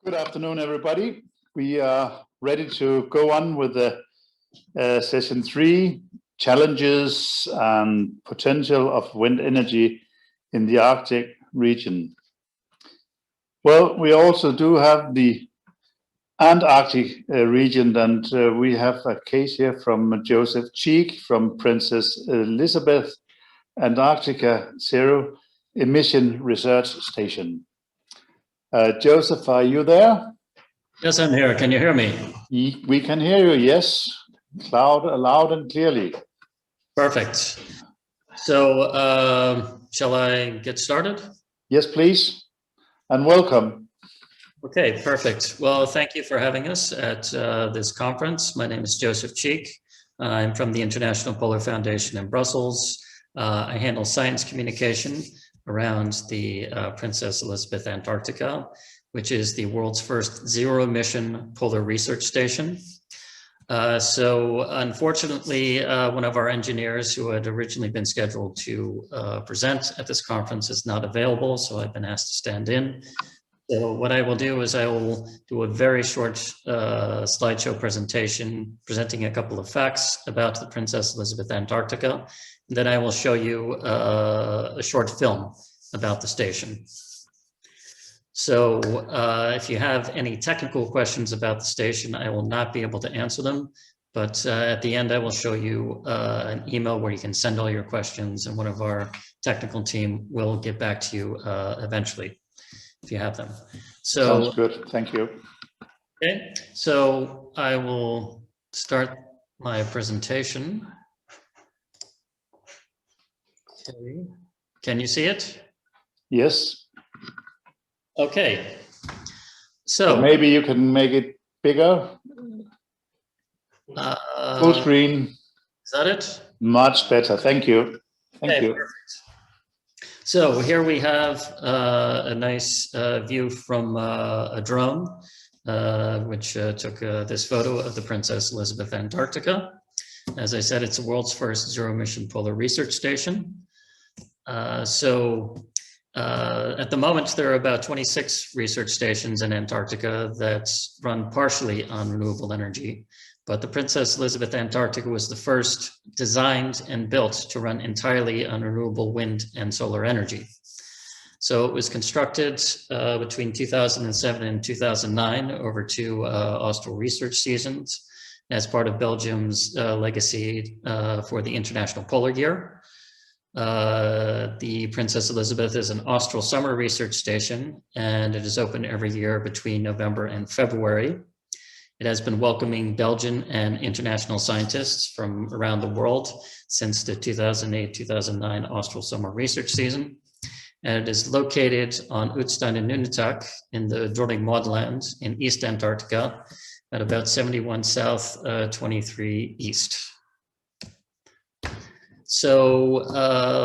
Good afternoon, everybody. We are ready to go on with the session 3, challenges and potential of wind energy in the Arctic region. Well, we also do have the Antarctic region, and we have a case here from Joseph Cheek from Princess Elizabeth Antarctica Zero Emission Research Station. Joseph, are you there? Yes, I'm here. Can you hear me? We can hear you, yes. Loud and clearly. Perfect. So, shall I get started? Yes, please. And welcome. Okay, perfect. Well, thank you for having us at this conference. My name is Joseph Cheek. I'm from the International Polar Foundation in Brussels. I handle science communication around the Princess Elizabeth Antarctica, which is the world's first zero-emission polar research station. So unfortunately, one of our engineers who had originally been scheduled to present at this conference is not available, so I've been asked to stand in. So what I will do is I will do a very short slideshow presentation presenting a couple of facts about the Princess Elizabeth Antarctica. And then I will show you a short film about the station. So if you have any technical questions about the station, I will not be able to answer them. But at the end, I will show you an email where you can send all your questions, and one of our technical team will get back to you eventually, if you have them. So, sounds good. Thank you. Okay, so I will start my presentation. Okay. Can you see it? Yes. Okay. So maybe you can make it bigger. Full screen. Is that it? Much better. Thank you. Thank you. Perfect. So here we have a nice view from a drone, which took this photo of the Princess Elizabeth Antarctica. As I said, it's the world's first zero-emission polar research station. At the moment, there are about 26 research stations in Antarctica that run partially on renewable energy. But the Princess Elizabeth Antarctica was the first designed and built to run entirely on renewable wind and solar energy. So it was constructed between 2007 and 2009 over 2 austral research seasons as part of Belgium's legacy for the International Polar Year. The Princess Elizabeth is an austral summer research station, and it is open every year between November and February. It has been welcoming Belgian and international scientists from around the world since the 2008-2009 austral summer research season. And it is located on Utstein and Nunatak in the Drottning Maudland in East Antarctica at about 71 south, 23 east. So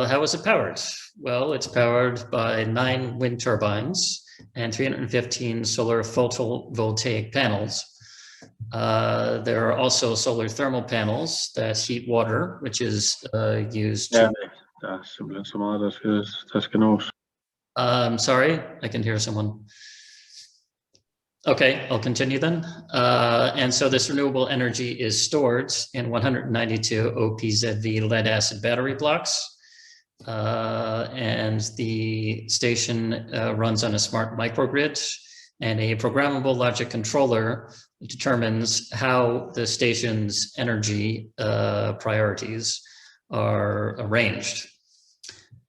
how is it powered? Well, it's powered by 9 wind turbines and 315 solar photovoltaic panels. There are also solar thermal panels that heat water, which is used to... I'm sorry, I can hear someone. Okay, I'll continue then. And so this renewable energy is stored in 192 OPZV lead acid battery blocks. And the station runs on a smart microgrid, and a programmable logic controller determines how the station's energy priorities are arranged.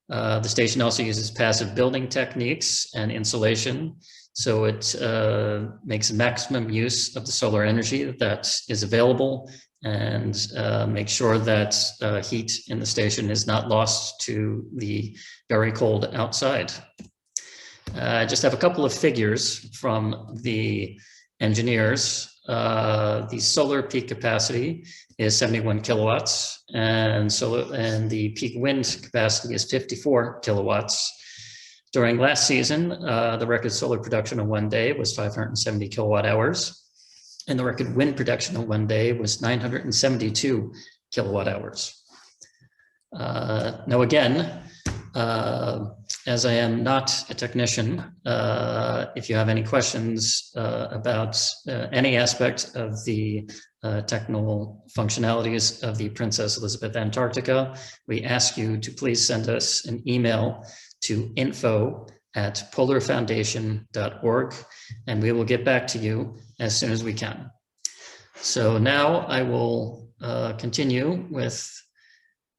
The station also uses passive building techniques and insulation, so it makes maximum use of the solar energy that is available and makes sure that heat in the station is not lost to the very cold outside. I just have a couple of figures from the engineers. The solar peak capacity is 71 kilowatts, and the peak wind capacity is 54 kilowatts. During last season, the record solar production in one day was 570 kilowatt hours, and the record wind production in one day was 972 kilowatt hours. Now again, as I am not a technician, if you have any questions about any aspect of the technical functionalities of the Princess Elizabeth Antarctica, we ask you to please send us an email to info@polarfoundation.org, and we will get back to you as soon as we can. So now I will continue with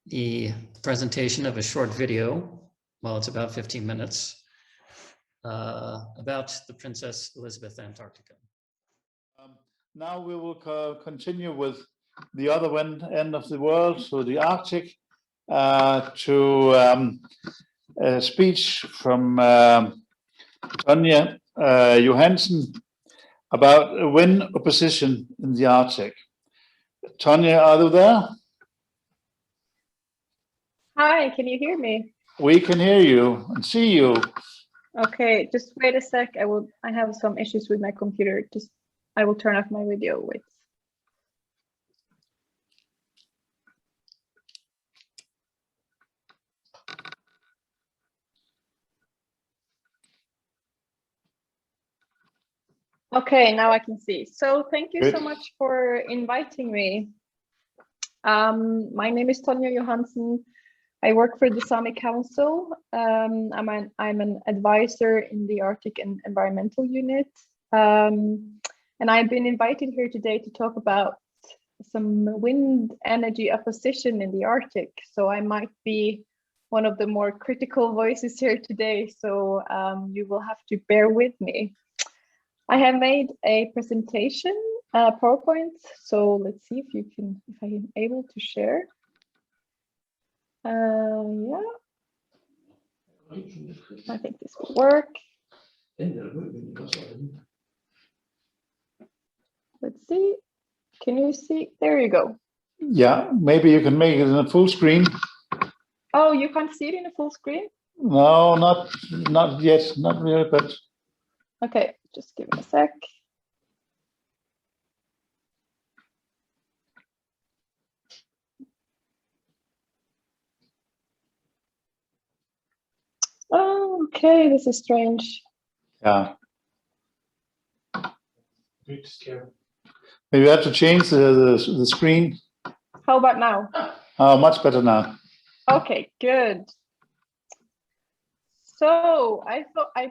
the presentation of a short video. Well, it's about 15 minutes about the Princess Elizabeth Antarctica. Now we will continue with the other end of the world, so the Arctic, to a speech from Tonje Johansen about wind opposition in the Arctic. Tonje, are you there? Hi, can you hear me? We can hear you and see you. Okay, just wait a sec. I have some issues with my computer. I will turn off my video. Wait. Okay, now I can see. So thank you so much for inviting me. My name is Tonje Johansen. I work for the Sami Council. I'm an advisor in the Arctic and Environmental Unit. And I've been invited here today to talk about some wind energy opposition in the Arctic. So I might be one of the more critical voices here today. So you will have to bear with me. I have made a presentation, PowerPoint. So let's see if I am able to share. Yeah, I think this will work. Let's see. Can you see? There you go. Yeah, maybe you can make it in a full screen. Oh, you can't see it in a full screen? No, not yet, not really, but okay, just give me a sec. Oh, okay, this is strange. yeah. Maybe you have to change the screen. How about now? Oh, much better now. Okay, good. So I thought I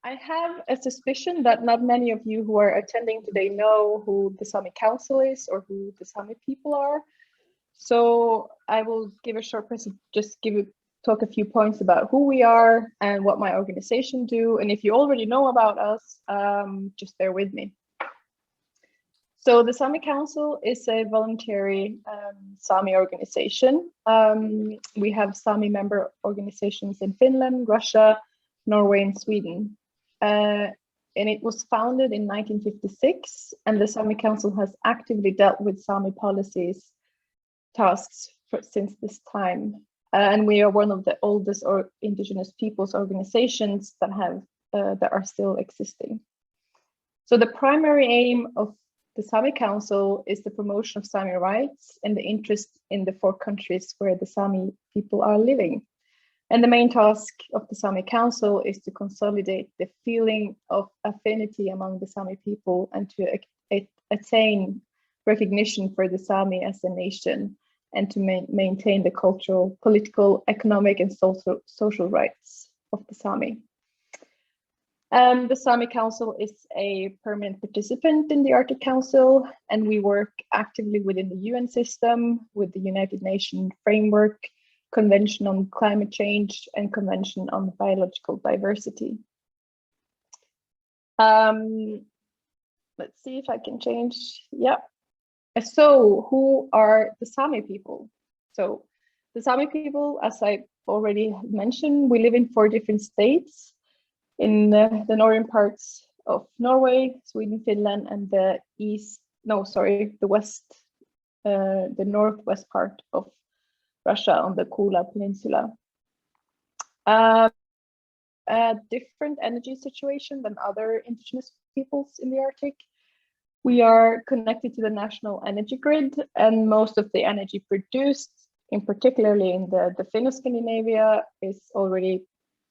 have a suspicion that not many of you who are attending today know who the Sami Council is or who the Sami people are. So I will give a short presentation, talk a few points about who we are and what my organization do. And if you already know about us, just bear with me. So the Sami Council is a voluntary Sami organization. We have Sami member organizations in Finland, Russia, Norway, and Sweden. And it was founded in 1956, and the Sami Council has actively dealt with Sami policies tasks since this time. And we are one of the oldest indigenous peoples organizations that are still existing. So the primary aim of the Sami Council is the promotion of Sami rights and the interest in the 4 countries where the Sami people are living. And the main task of the Sami Council is to consolidate the feeling of affinity among the Sami people and to attain recognition for the Sami as a nation and to maintain the cultural, political, economic, and social rights of the Sami. The Sami Council is a permanent participant in the Arctic Council, and we work actively within the UN system with the United Nations Framework, Convention on Climate Change, and Convention on Biological Diversity. Let's see if I can change. Yeah. So who are the Sami people? So the Sami people, as I already mentioned, we live in 4 different states. In the northern parts of Norway, Sweden, Finland, and the northwest part of Russia on the Kola Peninsula. A different energy situation than other indigenous peoples in the Arctic. We are connected to the national energy grid, and most of the energy produced, in particularly in the Finno Scandinavia, is already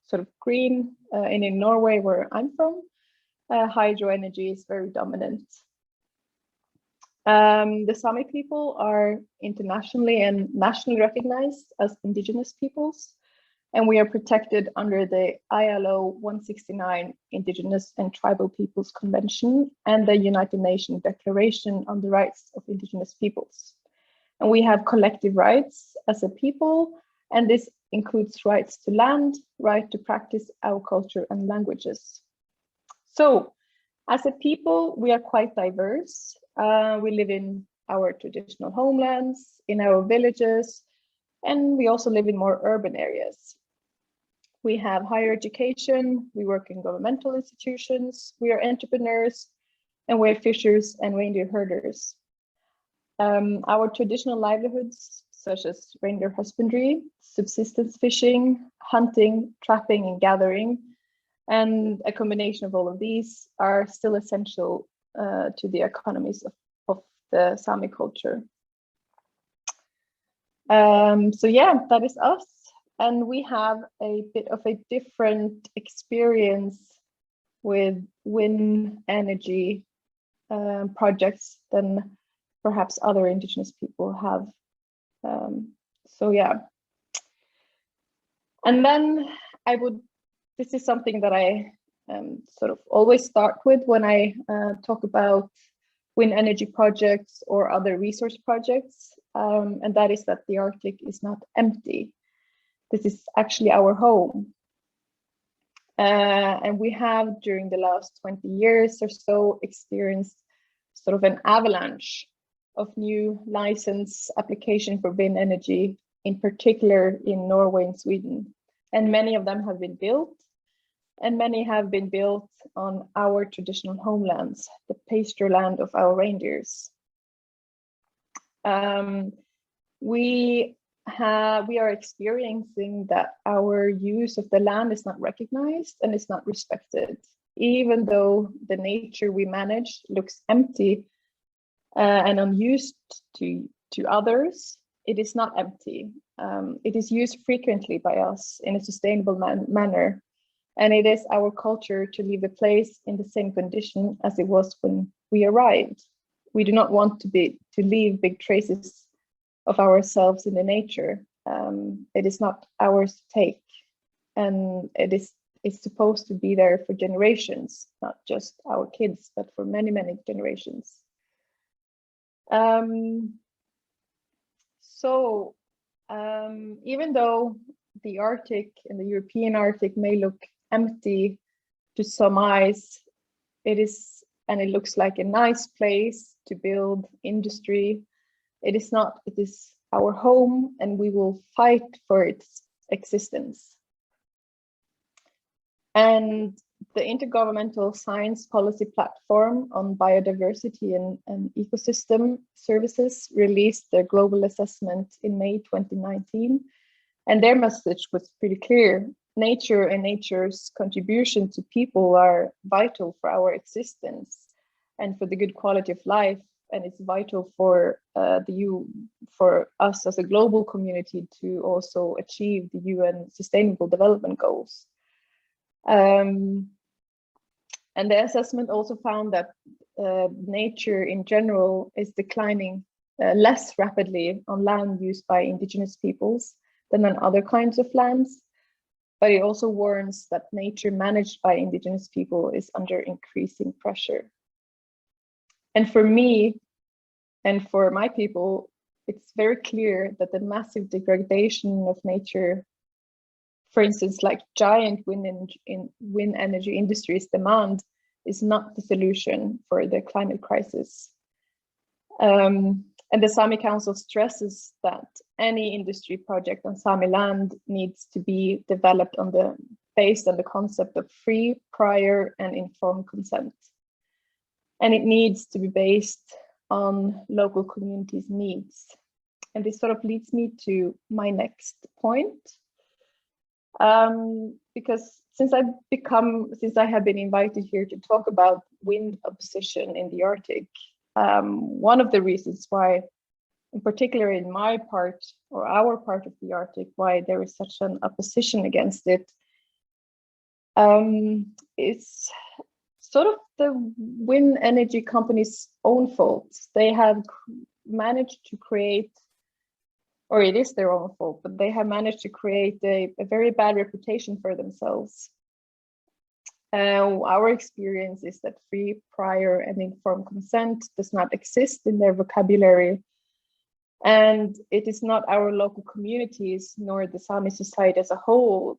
sort of green, and in Norway, where I'm from, hydro energy is very dominant. The Sami people are internationally and nationally recognized as indigenous peoples, and we are protected under the ILO 169 Indigenous and Tribal Peoples Convention and the United Nations Declaration on the Rights of Indigenous Peoples. And we have collective rights as a people, and this includes rights to land, right to practice our culture and languages. So, as a people, we are quite diverse. We live in our traditional homelands, in our villages, and we also live in more urban areas. We have higher education, we work in governmental institutions, we are entrepreneurs, and we're fishers and reindeer herders. Our traditional livelihoods, such as reindeer husbandry, subsistence fishing, hunting, trapping, and gathering, and a combination of all of these are still essential to the economies of the Sami culture. So yeah, that is us. And we have a bit of a different experience with wind energy projects than perhaps other indigenous people have. So yeah. And then this is something that I sort of always start with when I talk about wind energy projects or other resource projects, and that is that the Arctic is not empty. This is actually our home. And we have, during the last 20 years or so, experienced sort of an avalanche of new license application for wind energy, in particular in Norway and Sweden. And many of them have been built, and many have been built on our traditional homelands, the pasture land of our reindeers. We are experiencing that our use of the land is not recognized and is not respected. Even though the nature we manage looks empty and unused to others, it is not empty. It is used frequently by us in a sustainable manner. And it is our culture to leave the place in the same condition as it was when we arrived. We do not want to leave big traces of ourselves in the nature. It is not ours to take, and it's supposed to be there for generations, not just our kids, but for many, many generations. Even though the Arctic and the European Arctic may look empty to some eyes, it looks like a nice place to build industry. It is not, it is our home, and we will fight for its existence. And the Intergovernmental Science Policy Platform on Biodiversity and Ecosystem Services released their global assessment in May 2019. And their message was pretty clear. Nature and nature's contribution to people are vital for our existence and for the good quality of life. And it's vital for for us as a global community to also achieve the UN Sustainable Development Goals. And the assessment also found that nature in general is declining less rapidly on land used by indigenous peoples than on other kinds of lands. But it also warns that nature managed by indigenous people is under increasing pressure. And for me, and for my people, it's very clear that the massive degradation of nature, for instance, like giant wind energy industries demand, is not the solution for the climate crisis. And the Sami Council stresses that any industry project on Sami land needs to be developed based on the concept of free, prior, and informed consent. And it needs to be based on local communities' needs. And this sort of leads me to my next point. Because since I have been invited here to talk about wind opposition in the Arctic, one of the reasons why, in particular in my part or our part of the Arctic, why there is such an opposition against it It's sort of the wind energy company's own fault. They have managed to create, or it is their own fault, but they have managed to create a very bad reputation for themselves. Our experience is that free, prior, and informed consent does not exist in their vocabulary. And it is not our local communities nor the Sami society as a whole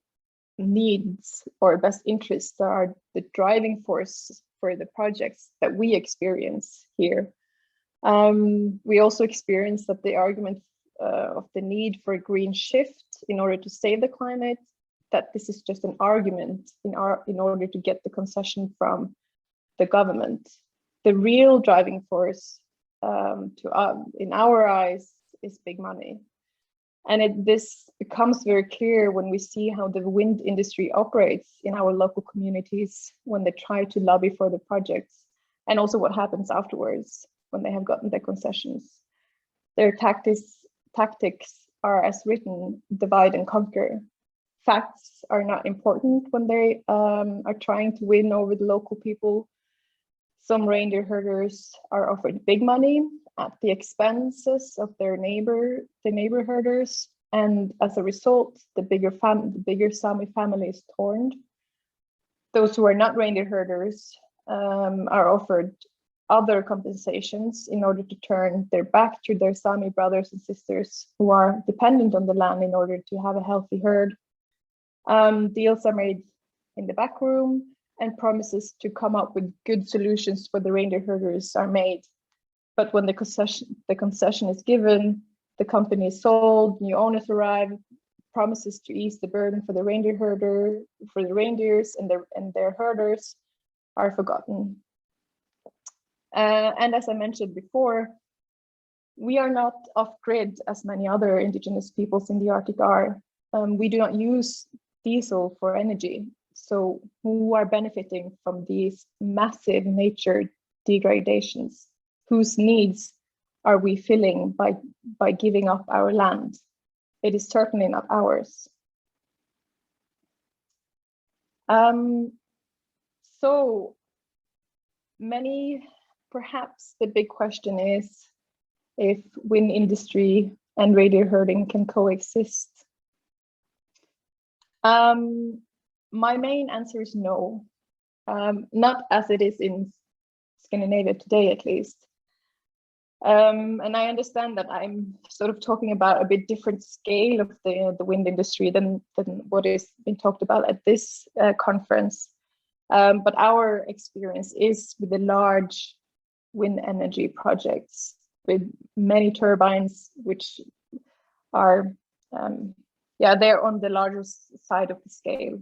needs or best interests that are the driving force for the projects that we experience here. We also experience that the argument of the need for a green shift in order to save the climate, that this is just an argument in order to get the concession from the government. The real driving force in our eyes is big money. And this becomes very clear when we see how the wind industry operates in our local communities when they try to lobby for the projects, and also what happens afterwards when they have gotten their concessions. Their tactics are, as written, divide and conquer. Facts are not important when they are trying to win over the local people. Some reindeer herders are offered big money at the expenses of their neighbor herders, and as a result, the bigger Sámi family is torn. Those who are not reindeer herders are offered other compensations in order to turn their back to their Sámi brothers and sisters who are dependent on the land in order to have a healthy herd. Deals are made in the back room, and promises to come up with good solutions for the reindeer herders are made. But when the concession is given, the company is sold, new owners arrive, promises to ease the burden for the reindeers and their herders are forgotten. And as I mentioned before, we are not off-grid as many other indigenous peoples in the Arctic are. We do not use diesel for energy. So who are benefiting from these massive nature degradations? Whose needs are we filling by giving up our land? It is certainly not ours. So perhaps the big question is if wind industry and reindeer herding can coexist. My main answer is no, not as it is in Scandinavia today, at least. And I understand that I'm sort of talking about a bit different scale of the wind industry than what is being talked about at this conference. But our experience is with the large wind energy projects with many turbines, which are, they're on the largest side of the scale.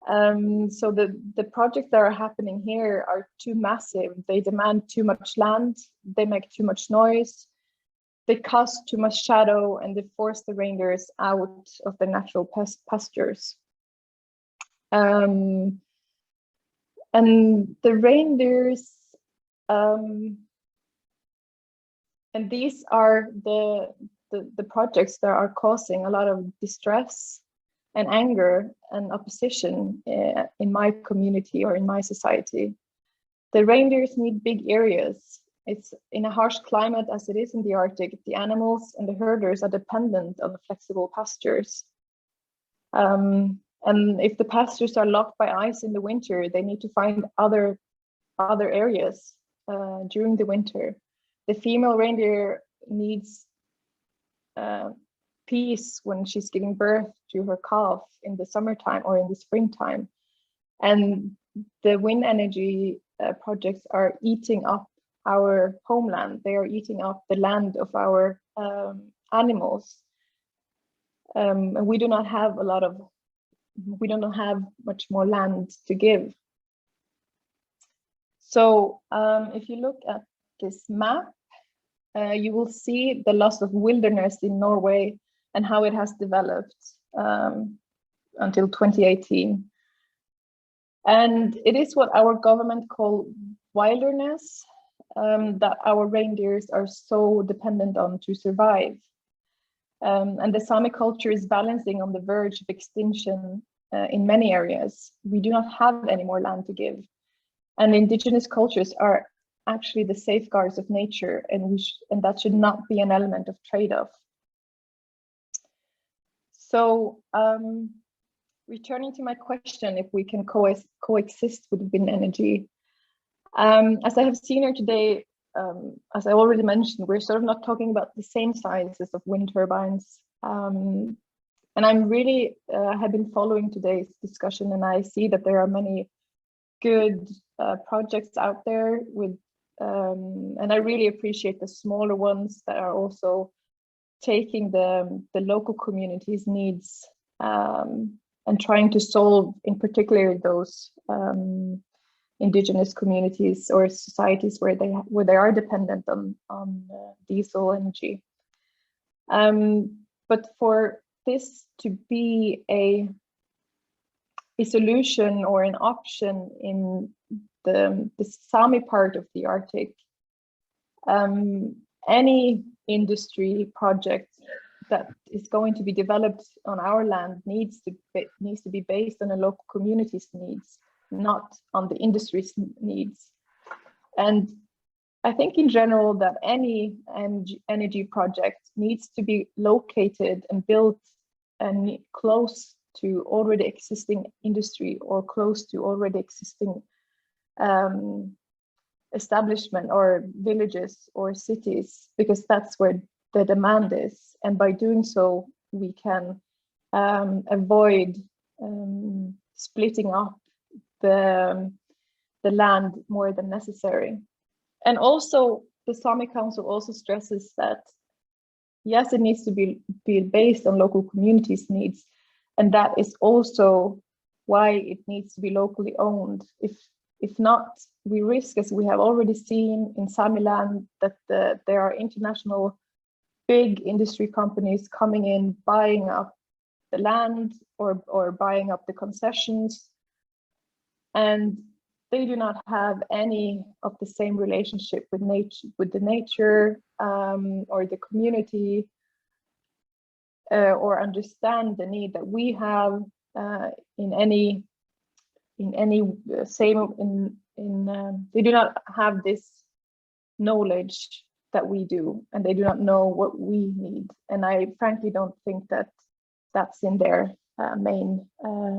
So the projects that are happening here are too massive. They demand too much land, they make too much noise, they cast too much shadow, and they force the reindeers out of their natural pastures. And the reindeers, and these are the projects that are causing a lot of distress and anger and opposition in my community or in my society. The reindeers need big areas. It's in a harsh climate as it is in the Arctic, the animals and the herders are dependent on the flexible pastures. And if the pastures are locked by ice in the winter, they need to find other areas during the winter. The female reindeer needs peace when she's giving birth to her calf in the summertime or in the springtime. And the wind energy projects are eating up our homeland. They are eating up the land of our animals. And we do not have much more land to give. So if you look at this map, you will see the loss of wilderness in Norway and how it has developed until 2018. And it is what our government call wilderness that our reindeers are so dependent on to survive. And the Sami culture is balancing on the verge of extinction in many areas. We do not have any more land to give. And indigenous cultures are actually the safeguards of nature, and that should not be an element of trade-off. So returning to my question, if we can coexist with wind energy, as I have seen here today, as I already mentioned, we're sort of not talking about the same sizes of wind turbines. And I'm really have been following today's discussion, and I see that there are many good projects out there with, and I really appreciate the smaller ones that are also taking the local community's needs and trying to solve, in particular, those indigenous communities or societies where they are dependent on diesel energy. But for this to be a solution or an option in the Sami part of the Arctic, any industry project that is going to be developed on our land needs to be based on a local community's needs, not on the industry's needs. And I think in general that any energy project needs to be located and built and close to already existing industry or close to already existing establishment or villages or cities, because that's where the demand is. And by doing so, we can avoid splitting up the land more than necessary. And also the Sami Council also stresses that, yes, it needs to be based on local communities' needs. And that is also why it needs to be locally owned. If not, we risk, as we have already seen in Sami land, that there are international big industry companies coming in, buying up the land or buying up the concessions. And they do not have any of the same relationship with nature or the community, or understand the need that we have they do not have this knowledge that we do, and they do not know what we need. And I frankly don't think that that's in their main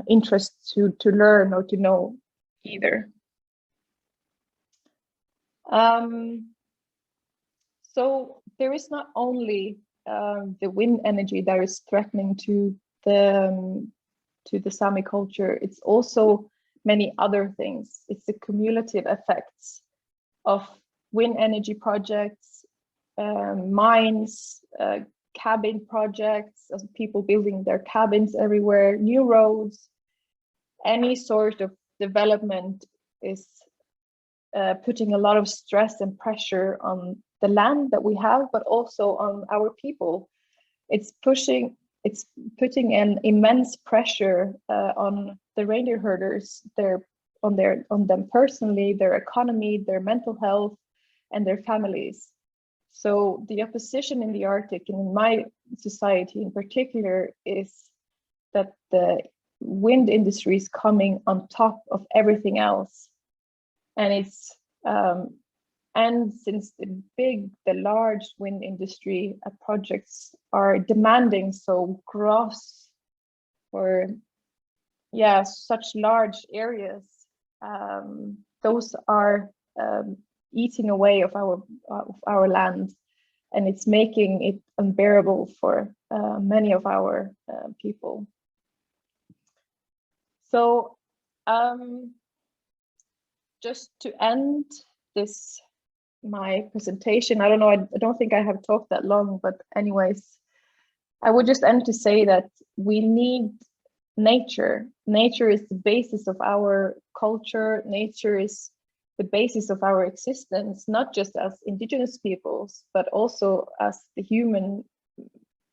interest to learn or to know either. So there is not only the wind energy that is threatening to the Sami culture, it's also many other things. It's the cumulative effects of wind energy projects, mines, cabin projects, of people building their cabins everywhere, new roads. Any sort of development is putting a lot of stress and pressure on the land that we have, but also on our people. It's putting an immense pressure on the reindeer herders, on them personally, their economy, their mental health, and their families. So the opposition in the Arctic, and in my society in particular, is that the wind industry is coming on top of everything else. And it's and since the large wind industry projects are demanding so gross for such large areas, those are eating away of our land, and it's making it unbearable for many of our people. So just to end my presentation, I don't know, I don't think I have talked that long, but anyways, I would just end to say that we need nature. Nature is the basis of our culture. Nature is the basis of our existence, not just as indigenous peoples, but also as the human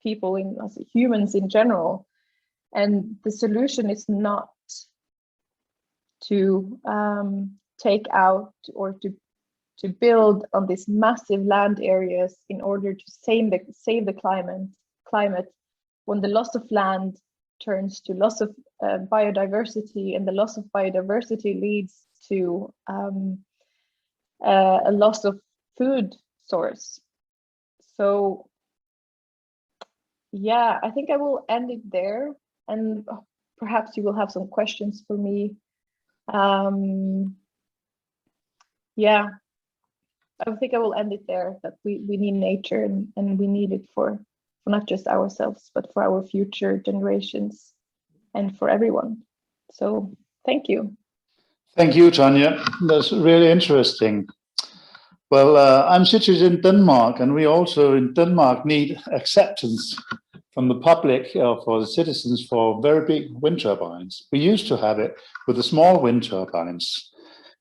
people, as humans in general. And the solution is not to take out or to build on these massive land areas in order to save the climate, when the loss of land turns to loss of biodiversity, and the loss of biodiversity leads to a loss of food source. So yeah, I think I will end it there, and perhaps you will have some questions for me. Yeah, I think I will end it there, that we need nature, and we need it for not just ourselves, but for our future generations and for everyone. So thank you. Thank you, Tonje. That's really interesting. Well, I'm situated in Denmark, and we also in Denmark need acceptance from the public, for the citizens, for very big wind turbines. We used to have it with the small wind turbines.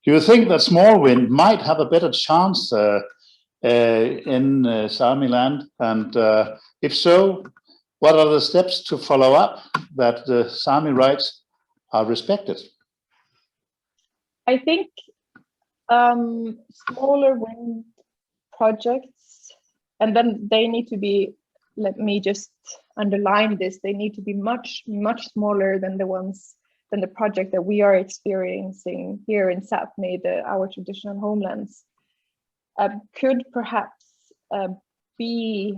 Do you think that small wind might have a better chance in Sámi land? And if so, what are the steps to follow up that the Sámi rights are respected? I think smaller wind projects, and then they need to be, let me just underline this, they need to be much smaller than the project that we are experiencing here in Sápmi, our traditional homelands, could perhaps be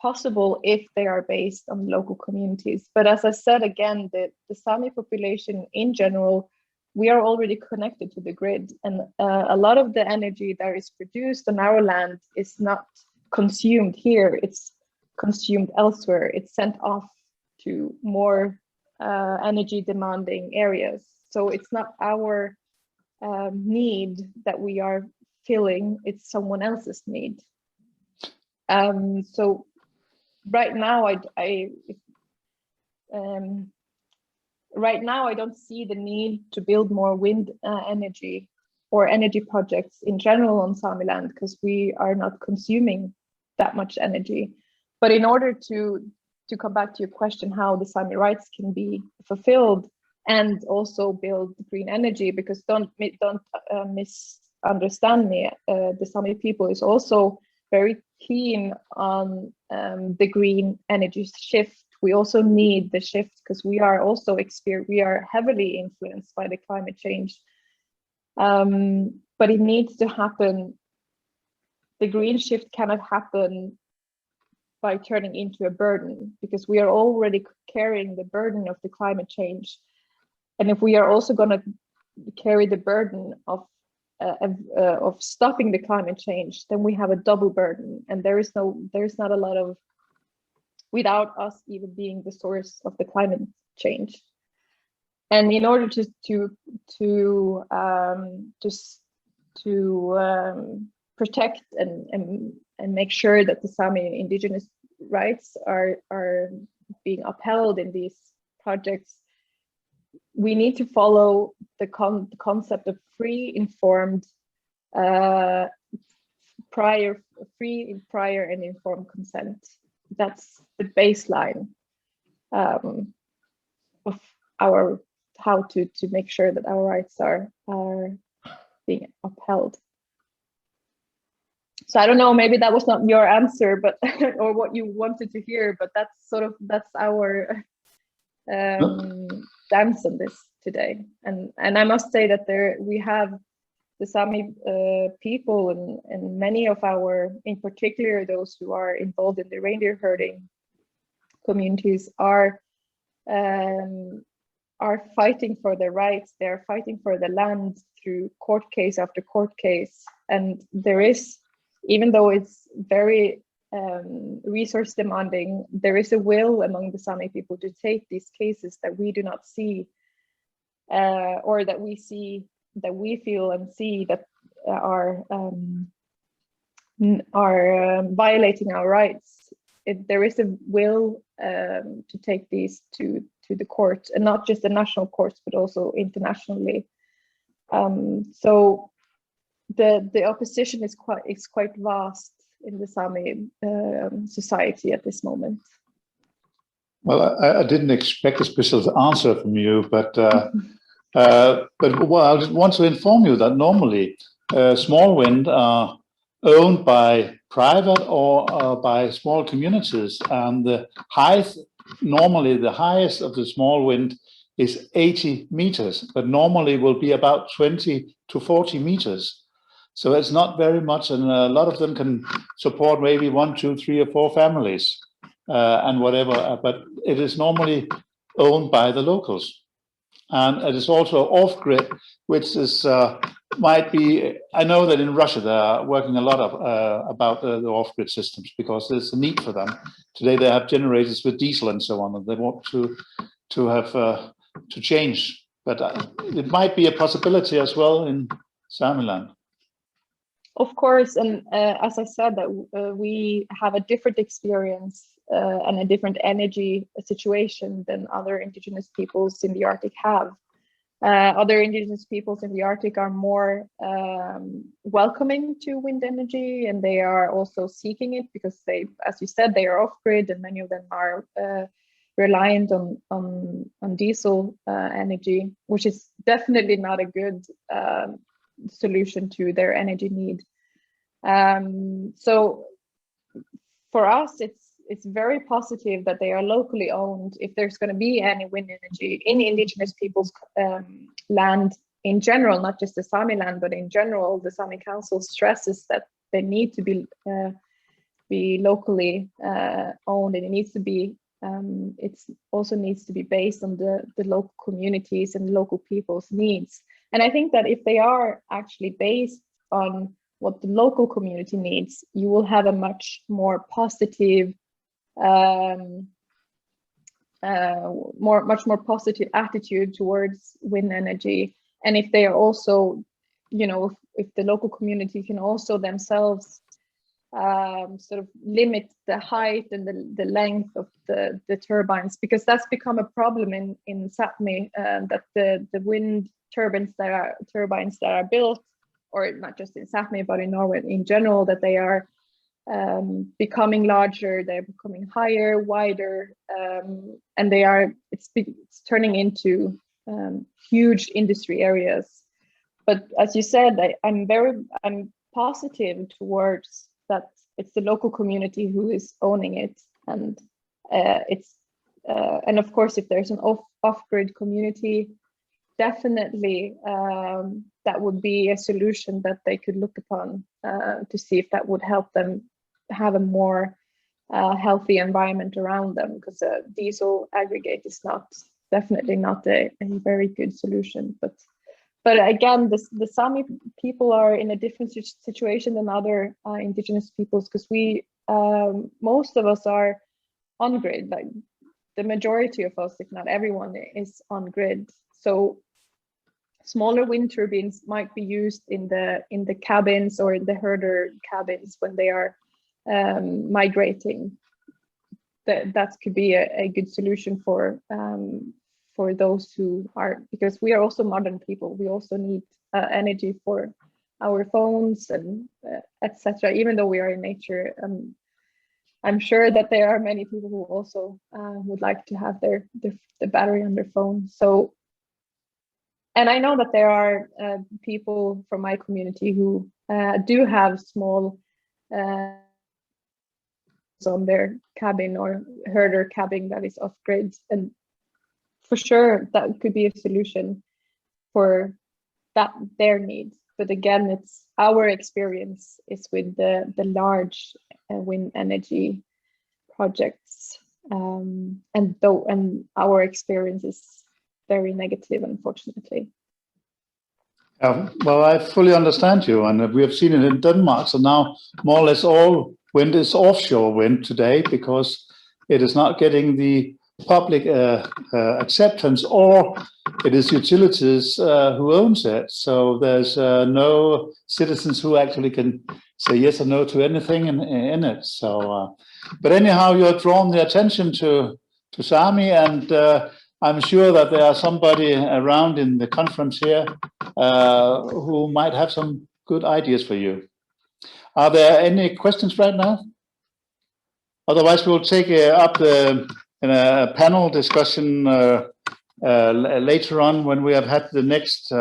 possible if they are based on local communities. But as I said again, the Sámi population in general, we are already connected to the grid, and a lot of the energy that is produced on our land is not consumed here, it's consumed elsewhere. It's sent off to more energy demanding areas. So it's not our need that we are filling, it's someone else's need. So right now, I don't see the need to build more wind energy or energy projects in general on Sámi land, because we are not consuming that much energy. But in order to come back to your question, how the Sámi rights can be fulfilled and also build green energy, because don't misunderstand me, the Sámi people is also very keen on the green energy shift. We also need the shift because we are also we are heavily influenced by the climate change. But it needs to happen. The green shift cannot happen by turning into a burden, because we are already carrying the burden of the climate change. And if we are also going to carry the burden of stopping the climate change, then we have a double burden, and there is not a lot of, without us even being the source of the climate change. And in order to protect and make sure that the Sámi indigenous rights are being upheld in these projects, we need to follow the concept of free, informed, prior and informed consent. That's the baseline of how to make sure that our rights are being upheld. So I don't know, maybe that was not your answer, but or what you wanted to hear, but that's our stance on this today. And I must say that we have the Sámi people and many of our, in particular those who are involved in the reindeer herding communities, are fighting for their rights. They're fighting for the land through court case after court case, and there is, even though it's very resource demanding, there is a will among the Sámi people to take these cases that we do not see, or that we see, that we feel and see that are violating our rights. There is a will to take these to the court, and not just the national courts, but also internationally. So the opposition is quite vast in the Sámi society at this moment. Well, I didn't expect a special answer from you, but well, I just want to inform you that normally small wind are owned by private or by small communities, and normally the highest of the small wind is 80 meters, but normally will be about 20 to 40 meters. So it's not very much, and a lot of them can support maybe 1, 2, 3, or 4 families and whatever, but it is normally owned by the locals. And it is also off-grid, which is might be. I know that in Russia they are working a lot about the off-grid systems because there's a need for them. Today they have generators with diesel and so on, and they want to have to change. But it might be a possibility as well in Saamiland. Of course, and as I said, that we have a different experience and a different energy situation than other indigenous peoples in the Arctic have. Other indigenous peoples in the Arctic are more welcoming to wind energy, and they are also seeking it because they, as you said, they are off-grid, and many of them are reliant on diesel energy, which is definitely not a good solution to their energy need. So for us, it's very positive that they are locally owned. If there's going to be any wind energy in indigenous people's land in general, not just the Sami land, but in general, the Sami Council stresses that they need to be locally owned, and it needs to be it's also needs to be based on the local communities and local people's needs. And I think that if they are actually based on what the local community needs, you will have a much more positive, much more positive attitude towards wind energy. And if they are also, you know, if the local community can also themselves sort of limit the height and the length of the turbines, because that's become a problem in Sápmi, that the wind turbines that are built, or not just in Sápmi but in Norway in general, that they are becoming larger, they're becoming higher, wider, and it's turning into huge industry areas. But as you said, I'm positive towards that it's the local community who is owning it, and and of course, if there's an off-grid community, definitely that would be a solution that they could look upon to see if that would help them have a more healthy environment around them, because diesel aggregate is definitely not a very good solution. But again, the Sami people are in a different situation than other indigenous peoples, because we most of us are on grid. Like the majority of us, if not everyone, is on grid. So smaller wind turbines might be used in the cabins or in the herder cabins when they are migrating. That could be a good solution for those who are, because we are also modern people. We also need energy for our phones and etc. Even though we are in nature, I'm sure that there are many people who also would like to have the battery on their phone. So, and I know that there are people from my community who do have small on their cabin or herder cabin that is off grid, and for sure that could be a solution for their needs. But again, it's our experience is with the large wind energy projects, and our experience is very negative, unfortunately. Well, I fully understand you, and we have seen it in Denmark. So now more or less all wind is offshore wind today, because it is not getting the public acceptance, or it is utilities who owns it. So there's no citizens who actually can say yes or no to anything in it. So, but anyhow, you have drawn the attention to Sámi, and I'm sure that there are somebody around in the conference here who might have some good ideas for you. Are there any questions right now? Otherwise, we'll take up in a panel discussion later on, when we have had the next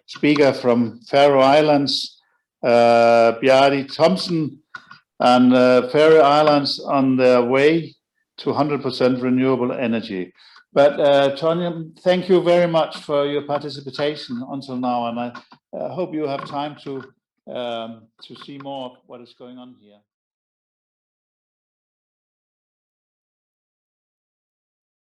speaker from Faroe Islands, Bjarni Thomsen, and Faroe Islands on their way to 100% renewable energy. But Tonje, thank you very much for your participation until now, and I hope you have time to see more of what is going on here.